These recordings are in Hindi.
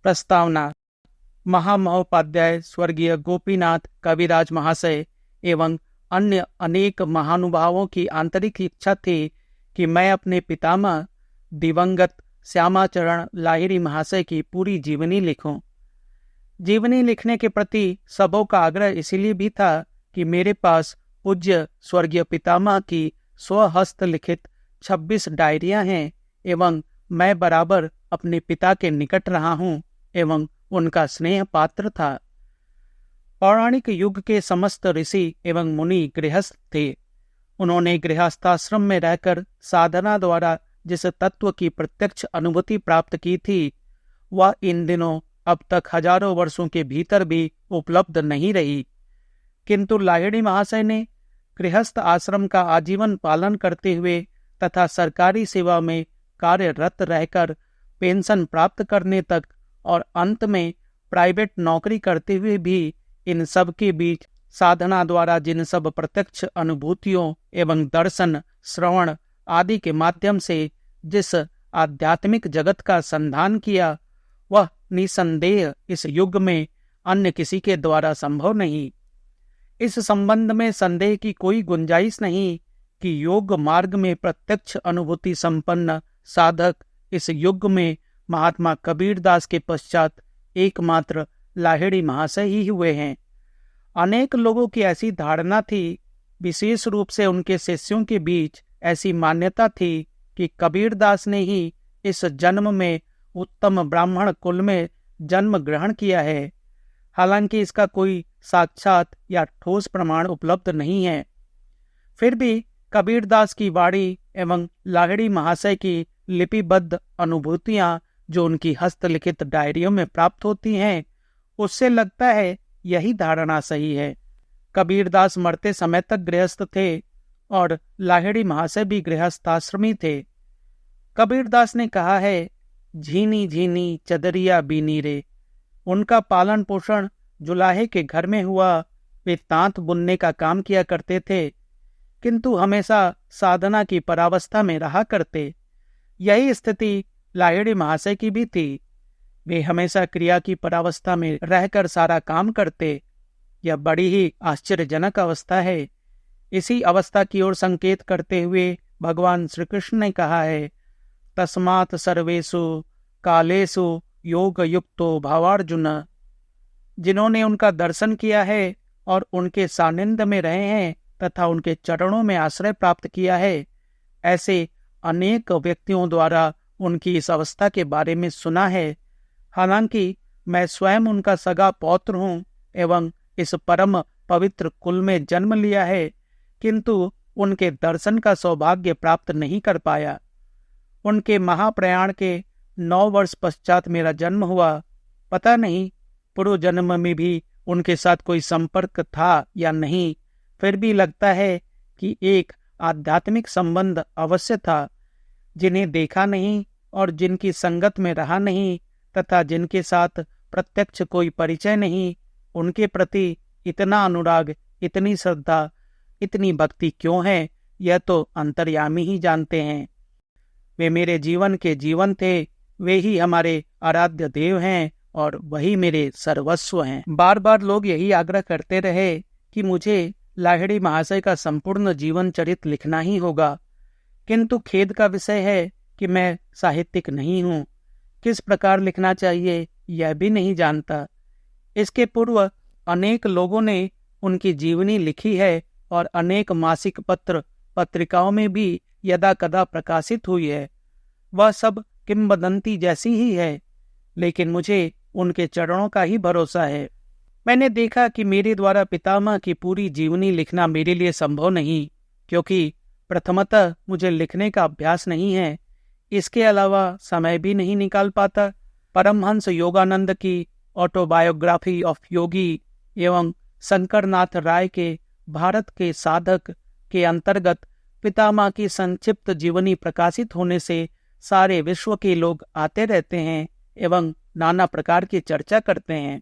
प्रस्तावना। महामहोपाध्याय स्वर्गीय गोपीनाथ कविराज महाशय एवं अन्य अनेक महानुभावों की आंतरिक इच्छा थी कि मैं अपने पितामह दिवंगत श्यामाचरण लाहिड़ी महाशय की पूरी जीवनी लिखूं। जीवनी लिखने के प्रति सबों का आग्रह इसीलिए भी था कि मेरे पास पूज्य स्वर्गीय पितामह की स्वहस्त लिखित 26 डायरियां हैं एवं मैं बराबर अपने पिता के निकट रहा हूं एवं उनका स्नेह पात्र था। पौराणिक युग के समस्त ऋषि एवं मुनि गृहस्थ थे। उन्होंने गृहस्थाश्रम में रहकर साधना द्वारा जिस तत्व की प्रत्यक्ष अनुभूति प्राप्त की थी वह इन दिनों अब तक हजारों वर्षों के भीतर भी उपलब्ध नहीं रही। किंतु लाहिड़ी महाशय ने गृहस्थ आश्रम का आजीवन पालन करते हुए तथा सरकारी सेवा में कार्यरत रहकर पेंशन प्राप्त करने तक और अंत में प्राइवेट नौकरी करते हुए भी इन सब के बीच साधना द्वारा जिन सब प्रत्यक्ष अनुभूतियों एवं दर्शन श्रवण आदि के माध्यम से जिस आध्यात्मिक जगत का संधान किया वह निसंदेह इस युग में अन्य किसी के द्वारा संभव नहीं। इस संबंध में संदेह की कोई गुंजाइश नहीं कि योग मार्ग में प्रत्यक्ष अनुभूति संपन्न साधक इस युग में महात्मा कबीरदास के पश्चात एकमात्र लाहिड़ी महाशय ही हुए हैं। अनेक लोगों की ऐसी धारणा थी, विशेष रूप से उनके शिष्यों के बीच ऐसी मान्यता थी कि कबीरदास ने ही इस जन्म में उत्तम ब्राह्मण कुल में जन्म ग्रहण किया है। हालांकि इसका कोई साक्षात या ठोस प्रमाण उपलब्ध नहीं है। फिर भी कबीरदास की वाणी एवं लाहिड़ी महाशय की लिपिबद्ध अनुभूतियां जो उनकी हस्तलिखित डायरियों में प्राप्त होती हैं उससे लगता है यही धारणा सही है। कबीरदास मरते समय तक गृहस्थ थे और लाहिड़ी महाशय भी गृहस्थाश्रमी थे। कबीरदास ने कहा है, झीनी झीनी चदरिया बीनी रे। उनका पालन पोषण जुलाहे के घर में हुआ। वे तांत बुनने का काम किया करते थे किंतु हमेशा साधना की परावस्था में रहा करते। यही स्थिति लाहिड़ी महाशय की भी थी। वे हमेशा क्रिया की परावस्था में रहकर सारा काम करते। यह बड़ी ही आश्चर्यजनक अवस्था है। इसी अवस्था की ओर संकेत करते हुए भगवान श्री कृष्ण ने कहा है, तस्मात् सर्वेषु कालेषु योग युक्तो भावार्जुन। जिन्होंने उनका दर्शन किया है और उनके सानिध्य में रहे हैं तथा उनके चरणों में आश्रय प्राप्त किया है, ऐसे अनेक व्यक्तियों द्वारा उनकी इस अवस्था के बारे में सुना है। हालांकि मैं स्वयं उनका सगा पौत्र हूँ एवं इस परम पवित्र कुल में जन्म लिया है, किंतु उनके दर्शन का सौभाग्य प्राप्त नहीं कर पाया। उनके महाप्रयाण के 9 वर्ष पश्चात मेरा जन्म हुआ। पता नहीं पूर्व जन्म में भी उनके साथ कोई संपर्क था या नहीं, फिर भी लगता है कि एक आध्यात्मिक संबंध अवश्य था। जिन्हें देखा नहीं और जिनकी संगत में रहा नहीं तथा जिनके साथ प्रत्यक्ष कोई परिचय नहीं, उनके प्रति इतना अनुराग, इतनी श्रद्धा, इतनी भक्ति क्यों है, यह तो अंतर्यामी ही जानते हैं। वे मेरे जीवन के जीवन थे, वे ही हमारे आराध्य देव हैं और वही मेरे सर्वस्व हैं। बार बार लोग यही आग्रह करते रहे कि मुझे लाहिड़ी महाशय का संपूर्ण जीवन चरित लिखना ही होगा, किंतु खेद का विषय है कि मैं साहित्यिक नहीं हूँ। किस प्रकार लिखना चाहिए यह भी नहीं जानता। इसके पूर्व अनेक लोगों ने उनकी जीवनी लिखी है और अनेक मासिक पत्र पत्रिकाओं में भी यदा कदा प्रकाशित हुई है। वह सब किंवदंती जैसी ही है, लेकिन मुझे उनके चरणों का ही भरोसा है। मैंने देखा कि मेरे द्वारा पितामह की पूरी जीवनी लिखना मेरे लिए संभव नहीं, क्योंकि प्रथमतः मुझे लिखने का अभ्यास नहीं है। इसके अलावा समय भी नहीं निकाल पाता। परमहंस योगानंद की ऑटोबायोग्राफी ऑफ योगी एवं शंकरनाथ राय के भारत के साधक के अंतर्गत पितामह की संक्षिप्त जीवनी प्रकाशित होने से सारे विश्व के लोग आते रहते हैं एवं नाना प्रकार की चर्चा करते हैं।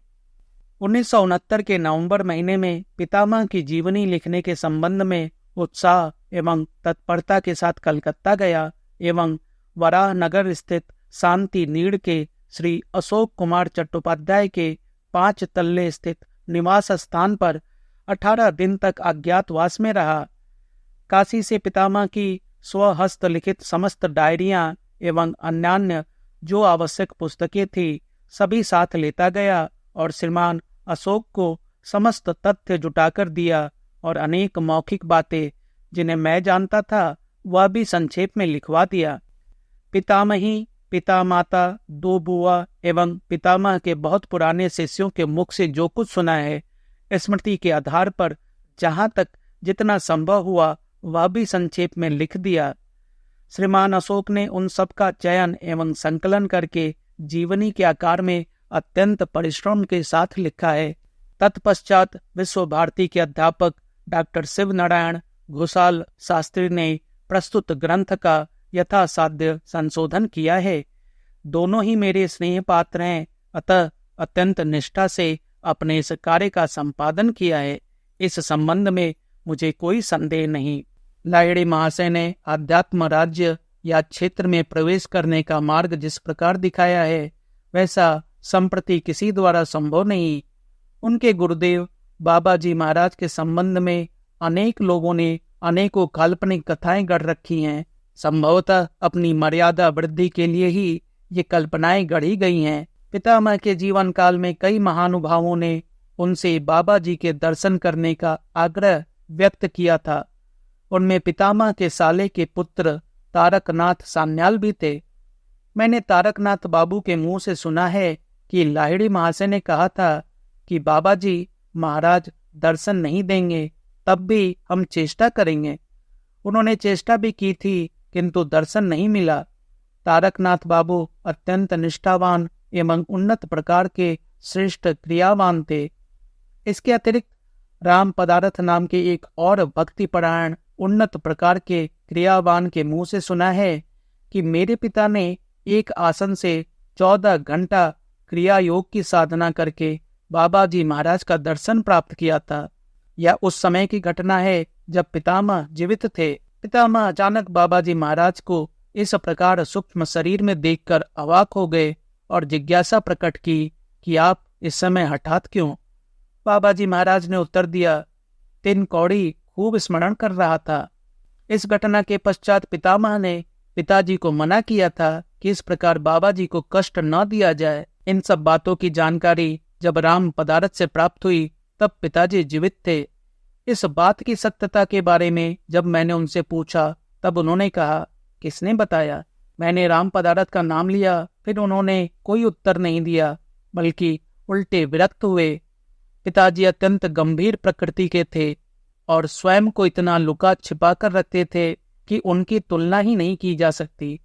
1969 के नवंबर महीने में पितामह की जीवनी लिखने के संबंध में उत्साह एवं तत्परता के साथ कलकत्ता गया एवं वराह नगर स्थित शांति नीड़ के श्री अशोक कुमार चट्टोपाध्याय के 5 तल्ले स्थित निवास स्थान पर 18 दिन तक अज्ञातवास में रहा। काशी से पितामह की स्वहस्त लिखित समस्त डायरियां एवं अन्यान्य जो आवश्यक पुस्तकें थी सभी साथ लेता गया और श्रीमान अशोक को समस्त तथ्य जुटाकर दिया और अनेक मौखिक बातें जिन्हें मैं जानता था वह भी संक्षेप में लिखवा दिया। पितामही, पिता माता, 2 बुआ एवं पितामह के बहुत पुराने शिष्यों के मुख से जो कुछ सुना है स्मृति के आधार पर जहाँ तक जितना संभव हुआ वह भी संक्षेप में लिख दिया। श्रीमान अशोक ने उन सब का चयन एवं संकलन करके जीवनी के आकार में अत्यंत परिश्रम के साथ लिखा है। तत्पश्चात विश्व भारती के अध्यापक डॉक्टर शिव नारायण घोषाल शास्त्री ने प्रस्तुत ग्रंथ का यथासाध्य संशोधन किया है। दोनों ही मेरे स्नेह पात्र हैं, अतः अत्यंत निष्ठा से अपने इस कार्य का संपादन किया है। इस संबंध में मुझे कोई संदेह नहीं। लाहिड़ी महाशय ने आध्यात्म राज्य या क्षेत्र में प्रवेश करने का मार्ग जिस प्रकार दिखाया है वैसा संप्रति किसी द्वारा संभव नहीं। उनके गुरुदेव बाबा जी महाराज के संबंध में अनेक लोगों ने अनेकों काल्पनिक कथाएं गढ़ रखी हैं। संभवतः अपनी मर्यादा वृद्धि के लिए ही ये कल्पनाएं गढ़ी गई हैं। पितामह के जीवन काल में कई महानुभावों ने उनसे बाबा जी के दर्शन करने का आग्रह व्यक्त किया था। उनमें पितामह के साले के पुत्र तारकनाथ सान्याल भी थे। मैंने तारकनाथ बाबू के मुंह से सुना है कि लाहिड़ी महाशय ने कहा था कि बाबा जी महाराज दर्शन नहीं देंगे तब भी हम चेष्टा करेंगे। उन्होंने चेष्टा भी की थी किंतु दर्शन नहीं मिला। तारकनाथ बाबू अत्यंत निष्ठावान एवं उन्नत प्रकार के श्रेष्ठ क्रियावान थे। इसके अतिरिक्त राम पदारथ नाम के एक और भक्तिपरायण उन्नत प्रकार के क्रियावान के मुंह से सुना है कि मेरे पिता ने एक आसन से 14 घंटा क्रिया योग की साधना करके बाबा जी महाराज का दर्शन प्राप्त किया था। यह उस समय की घटना है जब पितामह जीवित थे। पितामह अचानक बाबा जी महाराज को इस प्रकार सूक्ष्म शरीर में देखकर अवाक हो गए और जिज्ञासा प्रकट की कि आप इस समय हठात क्यों। बाबा जी महाराज ने उत्तर दिया, 3 कौड़ी खूब स्मरण कर रहा था। इस घटना के पश्चात पितामह ने पिताजी को मना किया था कि इस प्रकार बाबा जी को कष्ट न दिया जाए। इन सब बातों की जानकारी जब राम पदारथ से प्राप्त हुई तब पिताजी जीवित थे। इस बात की सत्यता के बारे में जब मैंने उनसे पूछा तब उन्होंने कहा, किसने बताया? मैंने राम पदारथ का नाम लिया, फिर उन्होंने कोई उत्तर नहीं दिया बल्कि उल्टे विरक्त हुए। पिताजी अत्यंत गंभीर प्रकृति के थे और स्वयं को इतना लुका छिपा कर रखते थे कि उनकी तुलना ही नहीं की जा सकती।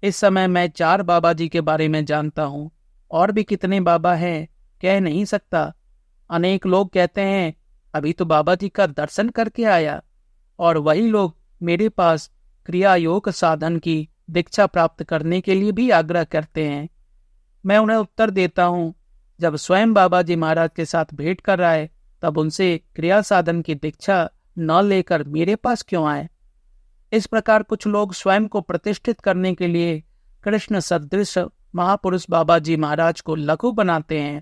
इस समय मैं 4 बाबा जी के बारे में जानता हूँ, और भी कितने बाबा हैं कह नहीं सकता। अनेक लोग कहते हैं अभी तो बाबा जी का दर्शन करके आया, और वही लोग मेरे पास क्रिया योग साधन की दीक्षा प्राप्त करने के लिए भी आग्रह करते हैं। मैं उन्हें उत्तर देता हूँ, जब स्वयं बाबा जी महाराज के साथ भेंट कर आए तब उनसे क्रिया साधन की दीक्षा न लेकर मेरे पास क्यों आए? इस प्रकार कुछ लोग स्वयं को प्रतिष्ठित करने के लिए कृष्ण सदृश महापुरुष बाबा जी महाराज को लघु बनाते हैं।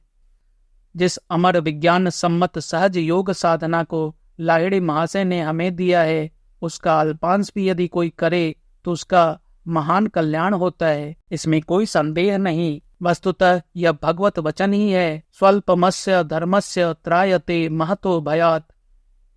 जिस अमर विज्ञान सम्मत सहज योग साधना को लाहिड़ी महाशय ने हमें दिया है उसका अल्पांश भी यदि कोई करे तो उसका महान कल्याण होता है, इसमें कोई संदेह नहीं। वस्तुतः यह भगवत वचन ही है, स्वल्पमस्य धर्मस्य त्रायते महतो भयात।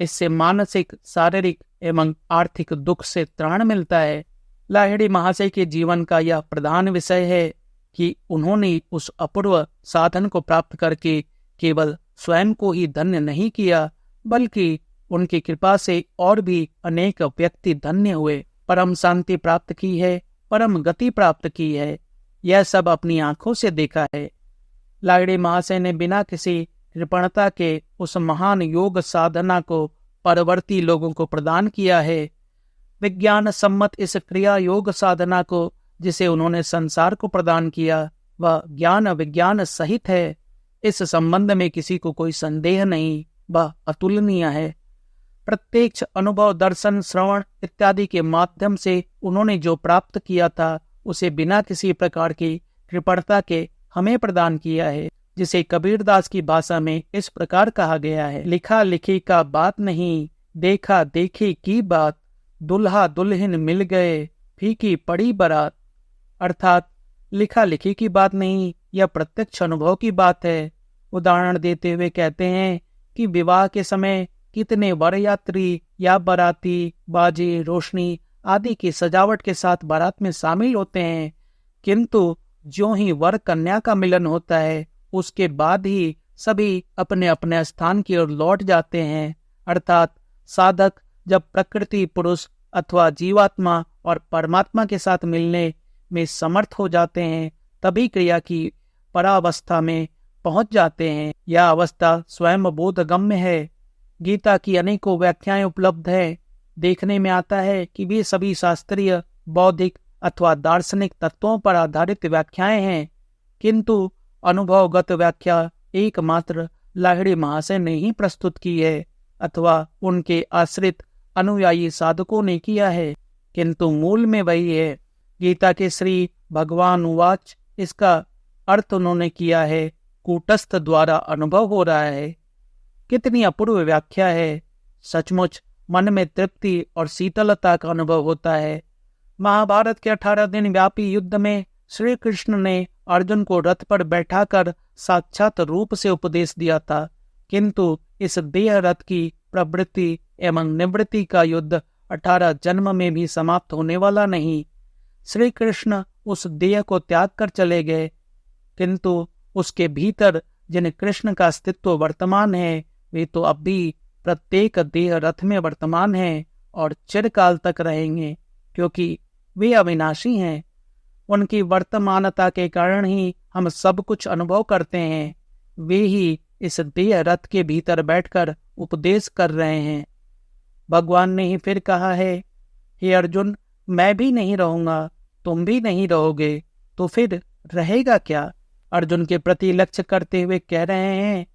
इससे मानसिक, शारीरिक एवं आर्थिक दुख से त्राण मिलता है। लाहिड़ी महाशय के जीवन का यह प्रधान विषय है कि उन्होंने उस अपूर्व साधन को प्राप्त करके केवल स्वयं को ही धन्य नहीं किया बल्कि उनकी कृपा से और भी अनेक व्यक्ति धन्य हुए, परम शांति प्राप्त की है, परम गति प्राप्त की है। यह सब अपनी आंखों से देखा है। लाहिड़ी महाशय ने बिना किसी कृपणता के उस महान योग साधना को परवर्ती लोगों को प्रदान किया है। विज्ञान सम्मत इस क्रिया योग साधना को जिसे उन्होंने संसार को प्रदान किया वह ज्ञान विज्ञान सहित है। इस संबंध में किसी को कोई संदेह नहीं, वह अतुलनीय है। प्रत्यक्ष अनुभव, दर्शन, श्रवण इत्यादि के माध्यम से उन्होंने जो प्राप्त किया था उसे बिना किसी प्रकार की कृपणता के हमें प्रदान किया है, जिसे कबीरदास की भाषा में इस प्रकार कहा गया है, लिखा लिखी का बात नहीं, देखा देखी की बात, दुल्हा दुल्हन मिल गए, फीकी पड़ी बारात। अर्थात लिखा लिखी की बात नहीं, यह प्रत्यक्ष अनुभव की बात है। उदाहरण देते हुए कहते हैं कि विवाह के समय कितने वरयात्री या बाराती बाजे, रोशनी आदि की सजावट के साथ बारात में शामिल होते हैं, किंतु ज्यों ही वर कन्या का मिलन होता है उसके बाद ही सभी अपने अपने स्थान की ओर लौट जाते हैं। अर्थात साधक जब प्रकृति पुरुष अथवा जीवात्मा और परमात्मा के साथ मिलने में समर्थ हो जाते हैं, तभी क्रिया की परावस्था में पहुंच जाते हैं। यह अवस्था स्वयं बोधगम्य है। गीता की अनेकों व्याख्याएं उपलब्ध है। देखने में आता है कि वे सभी शास्त्रीय, बौद्धिक अथवा दार्शनिक तत्वों पर आधारित व्याख्याएं हैं, किंतु अनुभवगत व्याख्या एकमात्र लाहिड़ी महाशय ने ही प्रस्तुत की है अथवा उनके आश्रित अनुयायी साधकों ने किया है, किंतु मूल में वही है। गीता के श्री भगवान उवाच, इसका अर्थ उन्होंने किया है, कूटस्थ द्वारा अनुभव हो रहा है। कितनी अपूर्व व्याख्या है। सचमुच मन में तृप्ति और शीतलता का अनुभव होता है। महाभारत के 18 दिन व्यापी युद्ध में श्री कृष्ण ने अर्जुन को रथ पर बैठाकर साक्षात रूप से उपदेश दिया था, किंतु इस देह रथ की प्रवृत्ति एवं निवृत्ति का युद्ध 18 जन्म में भी समाप्त होने वाला नहीं। श्री कृष्ण उस देह को त्याग कर चले गए, किंतु उसके भीतर जिन कृष्ण का अस्तित्व वर्तमान है वे तो अब भी प्रत्येक देह रथ में वर्तमान हैं और चिरकाल तक रहेंगे, क्योंकि वे अविनाशी हैं। उनकी वर्तमानता के कारण ही हम सब कुछ अनुभव करते हैं। वे ही इस देह रथ के भीतर बैठकर उपदेश कर रहे हैं। भगवान ने ही फिर कहा है, हे अर्जुन, मैं भी नहीं रहूंगा, तुम भी नहीं रहोगे, तो फिर रहेगा क्या? अर्जुन के प्रति लक्ष्य करते हुए कह रहे हैं,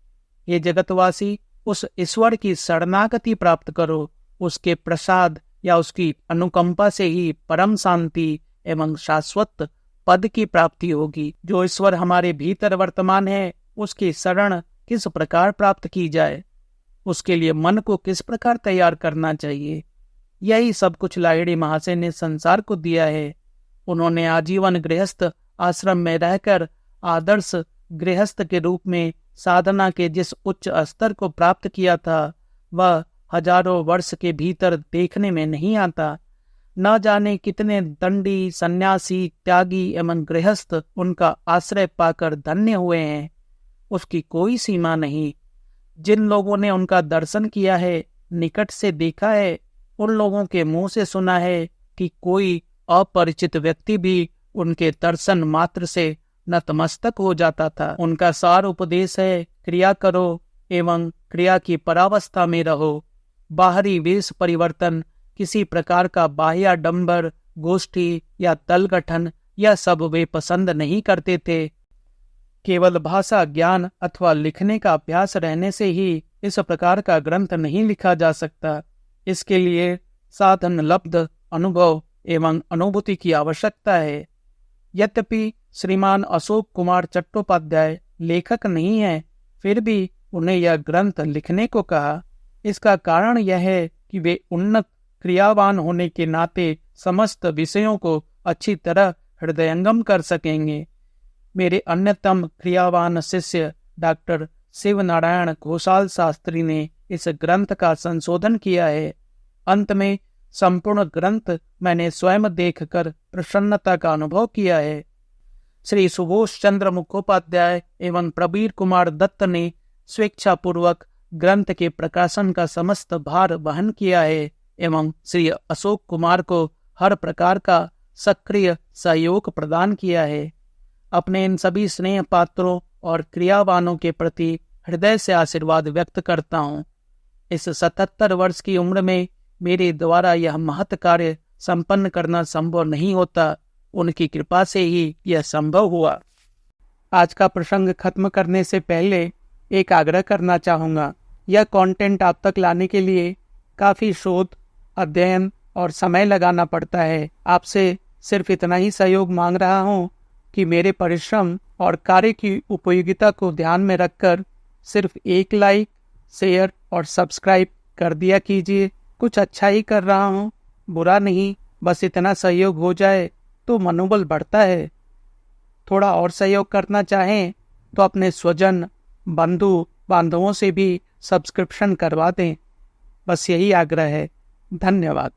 ये जगतवासी, उस ईश्वर की शरणागति प्राप्त करो। उसके प्रसाद या उसकी अनुकंपा से ही परम शांति एवं शाश्वत पद की प्राप्ति होगी। जो ईश्वर हमारे भीतर वर्तमान है, उसकी शरण किस प्रकार प्राप्त की जाए, उसके लिए मन को किस प्रकार तैयार करना चाहिए, यही सब कुछ लाहिड़ी महाशय ने संसार को दिया है। उन्होंने आजीवन गृहस्थ आश्रम में रहकर आदर्श गृहस्थ के रूप में साधना के जिस उच्च स्तर को प्राप्त किया था, वह हजारों वर्ष के भीतर देखने में नहीं आता। न जाने कितने दंडी, सन्यासी, त्यागी एवं गृहस्थ उनका आश्रय पाकर धन्य हुए हैं, उसकी कोई सीमा नहीं। जिन लोगों ने उनका दर्शन किया है, निकट से देखा है, उन लोगों के मुंह से सुना है कि कोई अपरिचित व्यक्ति भी उनके दर्शन मात्र से नतमस्तक हो जाता था। उनका सार उपदेश है, क्रिया करो एवं क्रिया की परावस्था में रहो। बाहरी वेश परिवर्तन, किसी प्रकार का बाह्याडंबर, गोष्ठी या दल गठन, यह सब वे पसंद नहीं करते थे। केवल भाषा ज्ञान अथवा लिखने का अभ्यास रहने से ही इस प्रकार का ग्रंथ नहीं लिखा जा सकता। इसके लिए साधन लब्ध अनुभव एवं अनुभूति की आवश्यकता है। यद्यपि श्रीमान अशोक कुमार चट्टोपाध्याय लेखक नहीं है, फिर भी उन्हें यह ग्रंथ लिखने को कहा। इसका कारण यह है कि वे उन्नत क्रियावान होने के नाते समस्त विषयों को अच्छी तरह हृदयंगम कर सकेंगे। मेरे अन्यतम क्रियावान शिष्य डॉक्टर शिव नारायण घोषाल शास्त्री ने इस ग्रंथ का संशोधन किया है। अंत में संपूर्ण ग्रंथ मैंने स्वयं देखकर प्रसन्नता का अनुभव किया है। श्री सुबोध चंद्र मुखोपाध्याय एवं प्रबीर कुमार दत्त ने स्वेच्छापूर्वक ग्रंथ के प्रकाशन का समस्त भार वहन किया है एवं श्री अशोक कुमार को हर प्रकार का सक्रिय सहयोग प्रदान किया है। अपने इन सभी स्नेह पात्रों और क्रियावानों के प्रति हृदय से आशीर्वाद व्यक्त करता हूँ। इस 77 वर्ष की उम्र में मेरे द्वारा यह महत् कार्य संपन्न करना संभव नहीं होता, उनकी कृपा से ही यह संभव हुआ। आज का प्रसंग खत्म करने से पहले एक आग्रह करना चाहूँगा। यह कंटेंट आप तक लाने के लिए काफ़ी शोध, अध्ययन और समय लगाना पड़ता है। आपसे सिर्फ इतना ही सहयोग मांग रहा हूँ कि मेरे परिश्रम और कार्य की उपयोगिता को ध्यान में रखकर सिर्फ एक लाइक, शेयर और सब्सक्राइब कर दिया कीजिए। कुछ अच्छा ही कर रहा हूँ, बुरा नहीं, बस इतना सहयोग हो जाए तो मनोबल बढ़ता है। थोड़ा और सहयोग करना चाहें तो अपने स्वजन, बंधु बांधवों से भी सब्सक्रिप्शन करवा दें। बस यही आग्रह है। धन्यवाद।